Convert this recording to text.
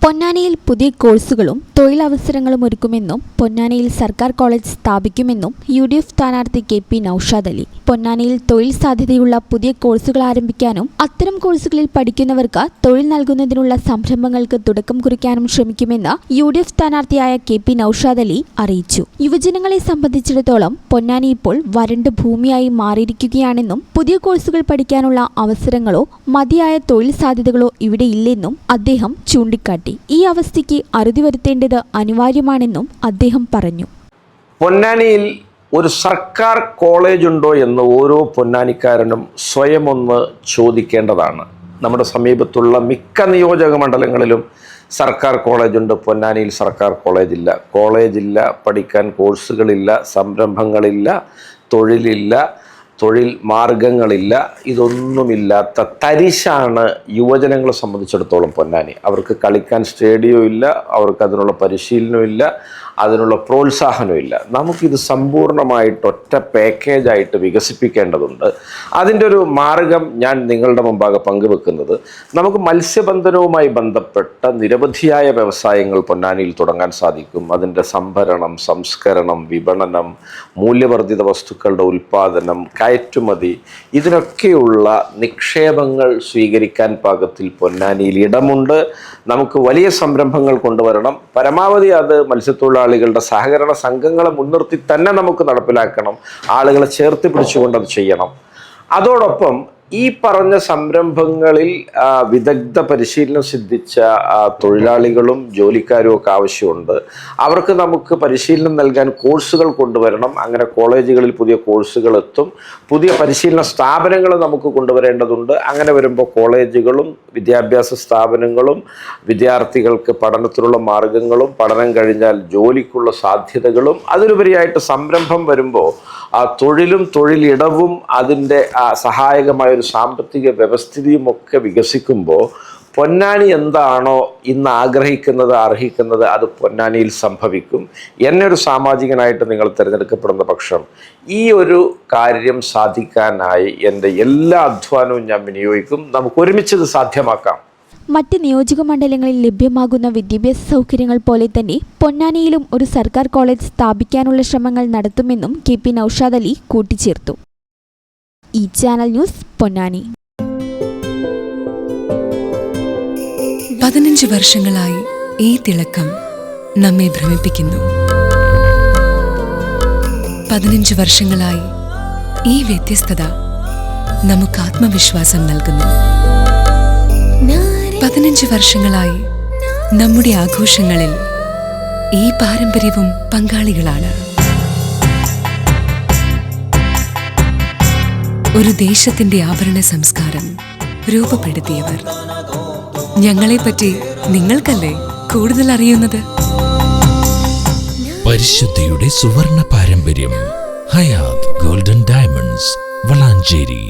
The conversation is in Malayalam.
പൊന്നാനിയിൽ പുതിയ കോഴ്സുകളും തൊഴിലവസരങ്ങളും ഒരുക്കുമെന്നും പൊന്നാനിയിൽ സർക്കാർ കോളേജ് സ്ഥാപിക്കുമെന്നും UDF സ്ഥാനാർത്ഥി KP നൌഷാദ് അലി. പൊന്നാനിയിൽ തൊഴിൽ സാധ്യതയുള്ള പുതിയ കോഴ്സുകൾ ആരംഭിക്കാനും അത്തരം കോഴ്സുകളിൽ പഠിക്കുന്നവർക്ക് തൊഴിൽ നൽകുന്നതിനുള്ള സംരംഭങ്ങൾക്ക് തുടക്കം കുറിക്കാനും ശ്രമിക്കുമെന്ന് UDF സ്ഥാനാർത്ഥിയായ KP നൌഷാദ് അലി അറിയിച്ചു. യുവജനങ്ങളെ സംബന്ധിച്ചിടത്തോളം പൊന്നാനി ഇപ്പോൾ വരണ്ട ഭൂമിയായി മാറിയിരിക്കുകയാണെന്നും പുതിയ കോഴ്സുകൾ പഠിക്കാനുള്ള അവസരങ്ങളോ മതിയായ തൊഴിൽ സാധ്യതകളോ ഇവിടെ ഇല്ലെന്നും അദ്ദേഹം ചൂണ്ടിക്കാട്ടി. ഈ അവസ്ഥയ്ക്ക് അറുതി വരുത്തേണ്ടത് അനിവാര്യമാണെന്നും അദ്ദേഹം പറഞ്ഞു. പൊന്നാനിയിൽ ഒരു സർക്കാർ കോളേജ് ഉണ്ടോ എന്ന് ഓരോ പൊന്നാനിക്കാരനും സ്വയം ഒന്ന് ചോദിക്കേണ്ടതാണ്. നമ്മുടെ സമീപത്തുള്ള മിക്ക നിയോജക മണ്ഡലങ്ങളിലും സർക്കാർ കോളേജുണ്ട്. പൊന്നാനിയിൽ സർക്കാർ കോളേജില്ല, പഠിക്കാൻ കോഴ്സുകളില്ല, സംരംഭങ്ങളില്ല, തൊഴിലില്ല, തൊഴിൽ മാർഗങ്ങളില്ല. ഇതൊന്നുമില്ലാത്ത തരിശാണ് യുവജനങ്ങളെ സംബന്ധിച്ചിടത്തോളം പൊന്നാനി. അവർക്ക് കളിക്കാൻ സ്റ്റേഡിയം ഇല്ല, അവർക്ക് അതിനുള്ള പരിശീലനമില്ല, അതിനുള്ള പ്രോത്സാഹനമില്ല. നമുക്കിത് സമ്പൂർണ്ണമായിട്ട് ഒറ്റ പാക്കേജായിട്ട് വികസിപ്പിക്കേണ്ടതുണ്ട്. അതിൻ്റെ ഒരു മാർഗം ഞാൻ നിങ്ങളുടെ മുമ്പാകെ പങ്കുവെക്കുന്നത്, നമുക്ക് മത്സ്യബന്ധനവുമായി ബന്ധപ്പെട്ട നിരവധിയായ വ്യവസായങ്ങൾ പൊന്നാനിയിൽ തുടങ്ങാൻ സാധിക്കും. അതിൻ്റെ സംഭരണം, സംസ്കരണം, വിപണനം, മൂല്യവർദ്ധിത വസ്തുക്കളുടെ ഉൽപ്പാദനം, കയറ്റുമതി, ഇതിനൊക്കെയുള്ള നിക്ഷേപങ്ങൾ സ്വീകരിക്കാൻ പാകത്തിൽ പൊന്നാനിയിൽ ഇടമുണ്ട്. നമുക്ക് വലിയ സംരംഭങ്ങൾ കൊണ്ടുവരണം. പരമാവധി അത് മത്സ്യത്തൊഴിലാളികളുടെ സഹകരണ സംഘങ്ങളെ മുൻനിർത്തി തന്നെ നമുക്ക് നടപ്പിലാക്കണം. ആളുകളെ ചേർത്ത് പിടിച്ചുകൊണ്ട് അത് ചെയ്യണം. അതോടൊപ്പം ഈ പറഞ്ഞ സംരംഭങ്ങളിൽ വിദഗ്ധ പരിശീലനം സിദ്ധിച്ച തൊഴിലാളികളും ജോലിക്കാരും ഒക്കെ ആവശ്യമുണ്ട്. അവർക്ക് നമുക്ക് പരിശീലനം നൽകാൻ കോഴ്സുകൾ കൊണ്ടുവരണം. അങ്ങനെ കോളേജുകളിൽ പുതിയ കോഴ്സുകൾ എത്തും. പുതിയ പരിശീലന സ്ഥാപനങ്ങൾ നമുക്ക് കൊണ്ടുവരേണ്ടതുണ്ട്. അങ്ങനെ വരുമ്പോൾ കോളേജുകളും വിദ്യാഭ്യാസ സ്ഥാപനങ്ങളും വിദ്യാർത്ഥികൾക്ക് പഠനത്തിനുള്ള മാർഗങ്ങളും പഠനം കഴിഞ്ഞാൽ ജോലിക്കുള്ള സാധ്യതകളും അതിലുപരിയായിട്ട് സംരംഭം വരുമ്പോൾ തൊഴിലും തൊഴിലിടവും അതിൻ്റെ സഹായകമായ ഒരു സാമ്പത്തിക വ്യവസ്ഥിതിയും ഒക്കെ വികസിക്കുമ്പോൾ പൊന്നാനി എന്താണോ ഇന്ന് ആഗ്രഹിക്കുന്നത്, അർഹിക്കുന്നത്, അത് പൊന്നാനിയിൽ സംഭവിക്കും. എന്നെ ഒരു സാമാജികനായിട്ട് നിങ്ങൾ തിരഞ്ഞെടുക്കപ്പെടുന്ന പക്ഷം ഈ ഒരു കാര്യം സാധിക്കാനായി എൻ്റെ എല്ലാ അധ്വാനവും ഞാൻ വിനിയോഗിക്കും. നമുക്ക് ഒരുമിച്ചത് സാധ്യമാക്കാം. മറ്റ് നിയോജക മണ്ഡലങ്ങളിൽ ലഭ്യമാകുന്ന വിദ്യാഭ്യാസ സൗകര്യങ്ങൾ പോലെ തന്നെ പൊന്നാനിയിലും ഒരു സർക്കാർ കോളേജ് സ്ഥാപിക്കാനുള്ള ശ്രമങ്ങൾ നടത്തുമെന്നും KP നൌഷാദ് അലി കൂട്ടിച്ചേർത്തു. ഈ ചാനൽ ന്യൂസ്, പൊന്നാനി. 15 വർഷങ്ങളായി ഈ തിളക്കം നമ്മെ ഭ്രമിപ്പിക്കുന്നു. 15 വർഷങ്ങളായി ഈ വ്യത്യസ്തത നമുക്ക് ആത്മവിശ്വാസം നൽകുന്നു. 15 വർഷങ്ങളായി നമ്മുടെ ആഘോഷങ്ങളിൽ ഈ പാരമ്പര്യവും പങ്കാളികളാണ്. ഒരു ദേശത്തിന്റെ ആഭരണ സംസ്കാരം രൂപപ്പെടുത്തിയവർ. ഞങ്ങളെപ്പറ്റി നിങ്ങൾക്കല്ലേ കൂടുതൽ അറിയുന്നത്? പരിശുദ്ധിയുടെ സുവർണ പാരമ്പര്യം. Hayath golden diamonds, Valanchery.